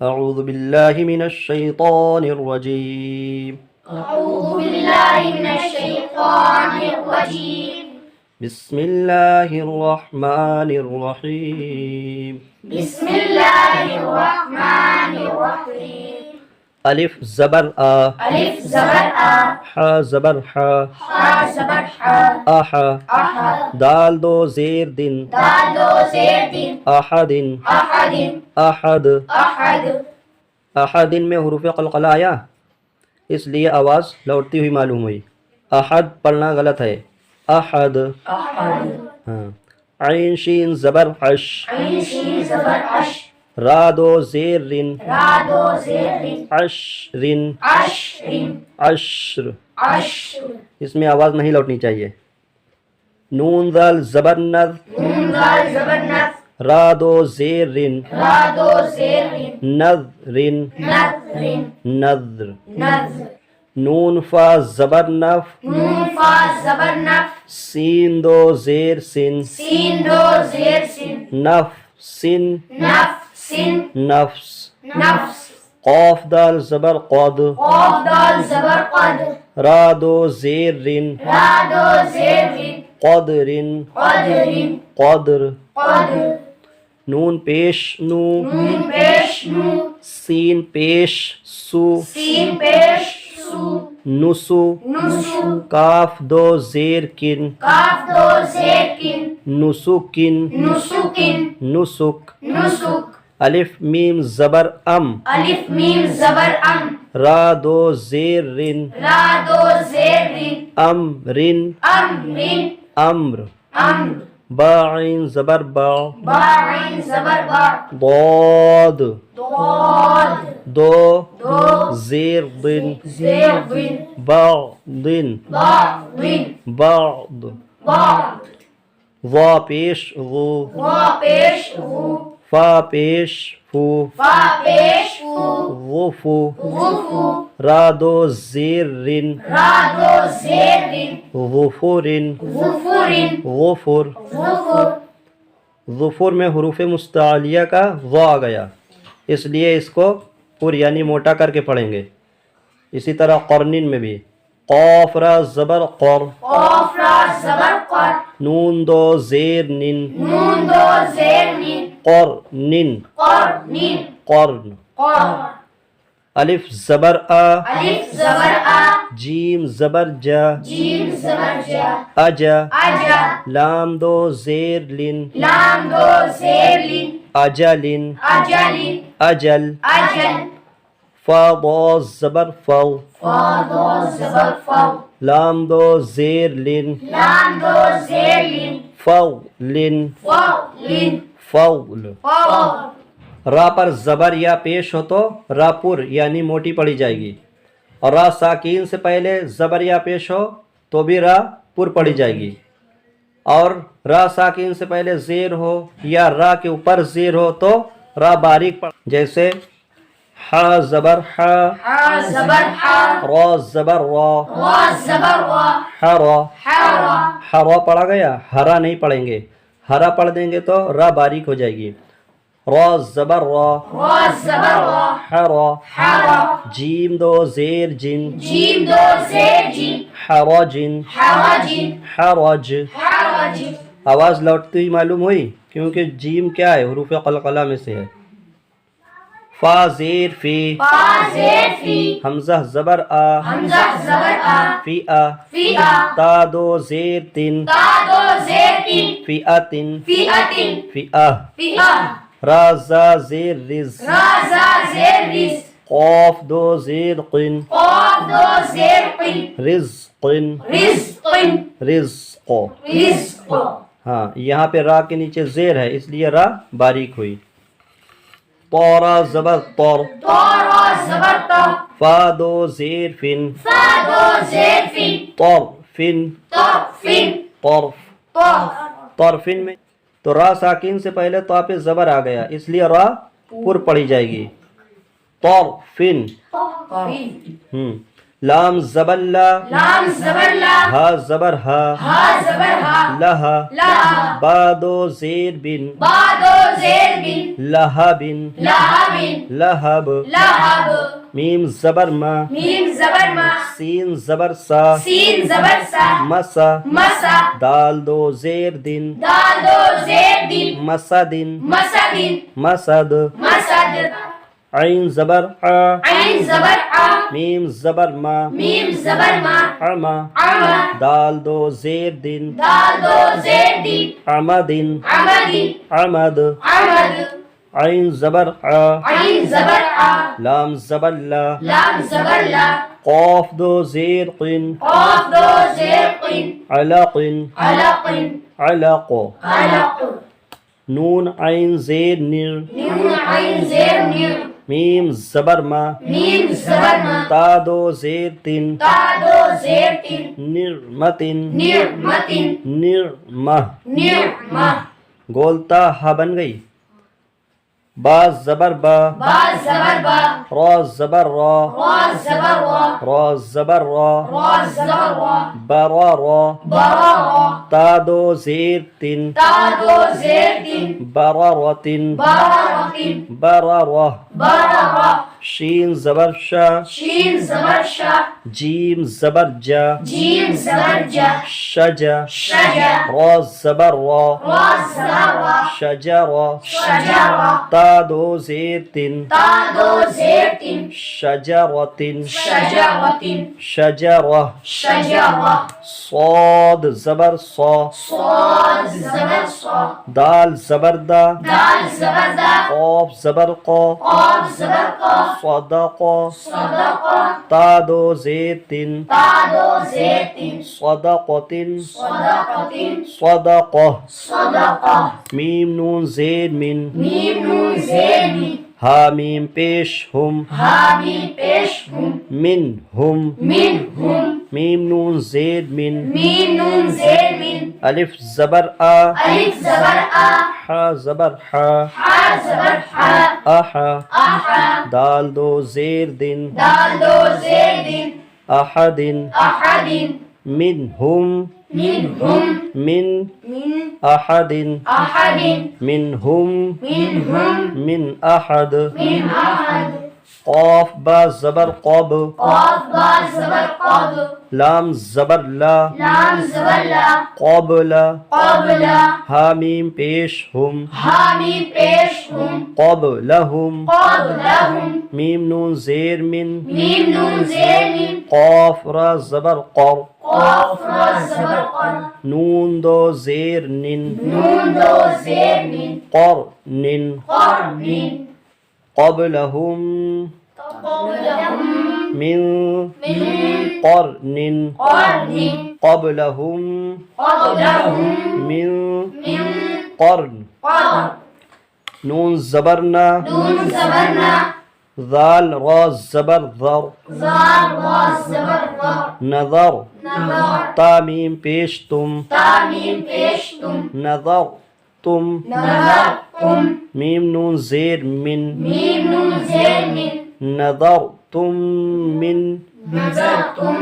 اعوذ باللہ من الشیطان الرجیم أعوذ بالله من الشيطان الرجيم بسم اللہ الرحمن الرحیم بسم الله الرحمن الرحيم الف زبر آ ألف زبر آ حا زبر حا حا زبر حا احا أحد دال دو زیر دن دال دو زیر دن احد أحد احد أحد احد میں حروف قلقلہ آیا اس لیے آواز لوٹتی ہوئی معلوم ہوئی. احد پڑھنا غلط ہے. احد. أحد ہاں. عین شین زبر عش عين شين زبر عش را دو زیر رن را دو زیر دن عشرن عشر عشر. عشر اس میں آواز نہیں لوٹنی چاہیے. نون ذال زبر نذ نون دال زبر نف را دو زیر رن را دو زیر دن نذرن نذر نذر. نذر نون فا زبر نف نون فا زبر نف سین دو زیر سن سین دو زیر سن نف سن نف سن نفس. نفس قاف دال زبر قد قاف دال زبر قد را دو زیر رن را دو زیر دن قدرن قدر قدر. قدر نون پیش نو نون پیش نو سین پیش سو سین پیش سو نسو. نسو کاف دو زیر کن کاف دو زیر کن نسکن نسکن نسک. نسک الف میم زبر ام الف میم زبر ام را دو زیر رن را دو زیر دن امرن امر امر. امر با عین زبر با با عین زبر با ضاد ضاد دو دو زیر دن زیر دن بعضن بعض بعض. بعض وا پیش غو وا پیش غو فا پیش فو فا پیش فو غفو. غفو را دو زیر رن را دو زیر دن غفورن غفور غفر. غفور ظفر میں حروف مستعلیہ کا وا آ گیا اس لیے اس کو پر یعنی موٹا کر کے پڑھیں گے. اسی طرح قرنن میں بھی قاف را زبر قر قاف را زبر قر نون دو زیر نن نون دو زیر نن قرنن قرنن قرن. قر الف زبر آ الف زبر آ جیم زبر جا جیم زبر جا اجا اجا لام دو زیر لن لام دو زیر لن اجلن اجل اجل. اجل فا ضا زبر فو فا دو زبر فو لام دو زیر لن لام دو زیر لن فولن فو لن فول. فور را پر زبر یا پیش ہو تو را پر یعنی موٹی پڑھی جائے گی اور را ساکین سے پہلے زبر یا پیش ہو تو بھی را پر پڑھی جائے گی اور را ساکین سے پہلے زیر ہو یا را کے اوپر زیر ہو تو را باریک پڑھ جیسے حا زبر حا حا زبر حا را زبر را را زبر را حرا. حرا حرا پڑھا گیا ہرا نہیں پڑھیں گے ہرا پڑھ دیں گے تو را باریک ہو جائے گی. را زبر را را زبر را حرا. حرا جیم دو زیر جن جیم دو زیر جیم حرجن حرجن حرج. حرج آواز لوٹتی ہوئی معلوم ہوئی کیونکہ جیم کیا ہے حروف قلقلہ میں سے ہے. فا زیر فی فا زیر فی حمزہ زبر آ حمزہ زبر آ فی آ فی آ تا دو زیر تن تا دو زیر تن فی آتن فی اتن فی آ. فی آ را زا زیر رز را زا زیر رز قاف دو زیر قن قاف دو زیر قن رزقن رزق رزق. رزق ہاں یہاں پہ را کے نیچے زیر ہے اس لیے را باریک ہوئی. طارا زبر طور تو را زبر تو فا دو زیر فن فا دو زیر فن طور فن تو فن طرف. تو طرفن میں تو را ساکین سے پہلے تو پہ زبر آ گیا اس لیے را پر پڑھی جائے گی. طرفن. لام زبر لا لام زبر لا ہا زبر ہا ہا زبر ہا لہا لہا با دو زیر بن با دو زیر بن لہب لہب لہب لہب میم زبر ما میم زبر ما سین زبر سا سین زبر سا مسا مسا دال دو زیر دن دال دو زیر دن مسدن مسدن مسد مسد عین زبر ع عین زبر ع میم زبر ما میم زبر ما عما عما دال دو زیر دن دال دو زیر دن عمدن عمد عمد عمد عین زبر ع عین زبر ع لام زبر لا لام زبر لا قاف دو زیر قن قاف دو زیر قن علق علق علق علق نون عین زیر نر نون عین زیر نر میم زبر ما میم زبر ما تا دو زیر تن تا دو زیر تن نرمتن نعمتن نرمہ نعمہ گولتا ہا بن گئی با زبر با با زبر با را زبر را را زبر را را زبر را را زبر را برا را برا را تا دو زیر تن تا دو زیر تن برارتن برارتن برارہ برارا شین زبر شا شین زبر شا جیم زبر جا جیم زبر جا شجا شجا را زبر را را زبر را شجرا شجرا تا دو زیر تن تا دو زیر تن شجرتن شجرتن شجرہ شجرا صاد زبر صا صاد زبر صا دال زبر دا دال زبر دا قاف زبر قا قاف زبر قا صدق صدقا تا دو زیر تن تا دو زیر تن صدقتن صدقتن صدقہ صدقا میم نون زیر من میم نون زیر من ہا میم پیش ہم حامی پیش ہم من ہم من ہم میم نون زیر من میم نون زیر من الف زبر آ الف زبر آ حا زبر حا حا زبر حا احا احا دال دو زیر دن دال دو زیر دن احد احد منہم منہم من من احد احد منہم منہم من احد من احد قاف با زبر قب قاف با زبر قاب لام زبر لا لام زبر لا قبل قبل حامیم پیش ہم حامی پیش ہم قبلہم قبلہم میم نون زیر من میم نون زیر من قاف را زبر قر قاف را زبر قر نون دو زیر نن نون دو زیر من قرن قرن قبلہم قبلہم من من قرن قرن قبلہم قبلہم من من قرن قرن نون زبرنا نون زبرنا ذال را زبر ذر زار را زبر را نظر نظر تامیم پیش تم تامیم پیش تم نظر تم نظر تم میم نون زیر من میم نون زیر من نظر تم من نظر تم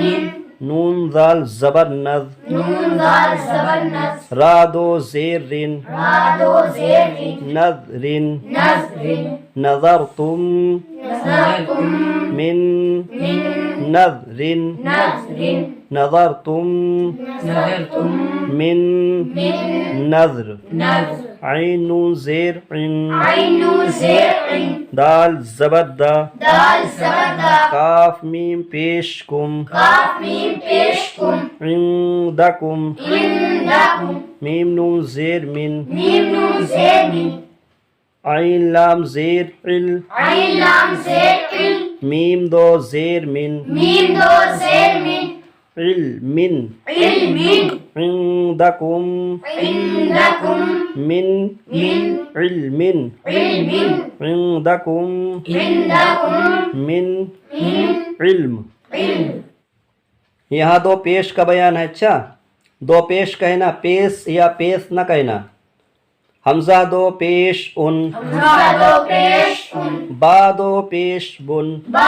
من نون ذال زبر نذ نون دال زبر نز را دو زیر رن را دو زیر من نذرن نظر نظر تم نظر تم من من نذرن نظر نظر تم نظر تم من من نذر نظر عین نون زیر عن عین نون زیر عین دال زبر دا دال زبر دا کاف میم پیش کم کاف میم پیش کم عندکم عندکم میم نون زیر من میم نون زیر من عین لام زیر عل عین لام زیر عل میم دو زیر من میم دو زیر من علم علم عندکم عندکم من من علم علم عندکم عندکم من من علم علم یہاں دو پیش کا بیان ہے. اچھا دو پیش کہنا پیس یا پیس نہ کہنا. حمزہ دو پیش ان حمزہ دو پیش ان با دو پیش بن با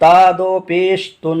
تا دو پیش تن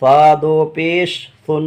فا دو پیش ثن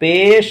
پیش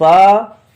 فا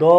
دو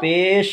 پیش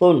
ثن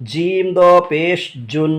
جیم دو پیش جن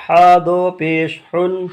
حا دو پیش حن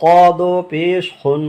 خا دو پیش خن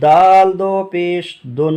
دال دو پیش دن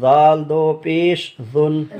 زال دو پیش ذن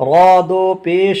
را دو پیش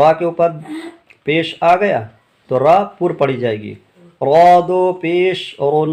را کے اوپر پیش آ گیا تو را پر پڑی جائے گی را دو پیش رن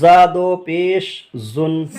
زا دو پیش زن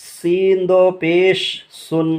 سین دو پیش سن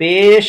پیش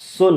سن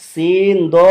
سین دو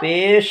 پیش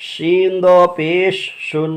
شین دو پیش شن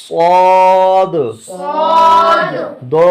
صاد صاد دو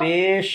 پیش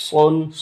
سن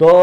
دو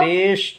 پیش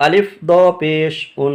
الف دو پیش ان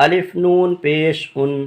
الف نون پیش ان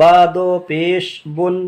با دو پیش بن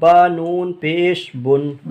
با نون پیش بن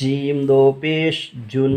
جیم دو پیش جن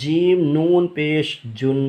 جیم نون پیش جن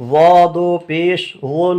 وا دو پیش غن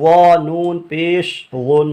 وا نون پیش غن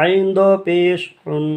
عین دو پیش حن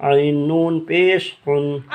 عین نون پیش حن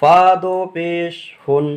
فا دو پیش حن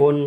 حن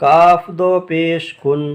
کاف دو پیش کن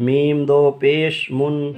میم دو پیش من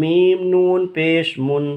میم نون پیش من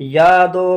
یا دو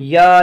یا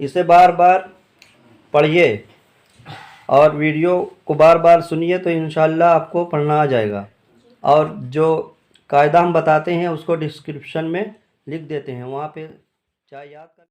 اسے بار بار پڑھیے اور ویڈیو کو بار بار سنیے تو انشاءاللہ آپ کو پڑھنا آ جائے گا اور جو قاعدہ ہم بتاتے ہیں اس کو ڈسکرپشن میں لکھ دیتے ہیں وہاں پہ چاہے یاد کر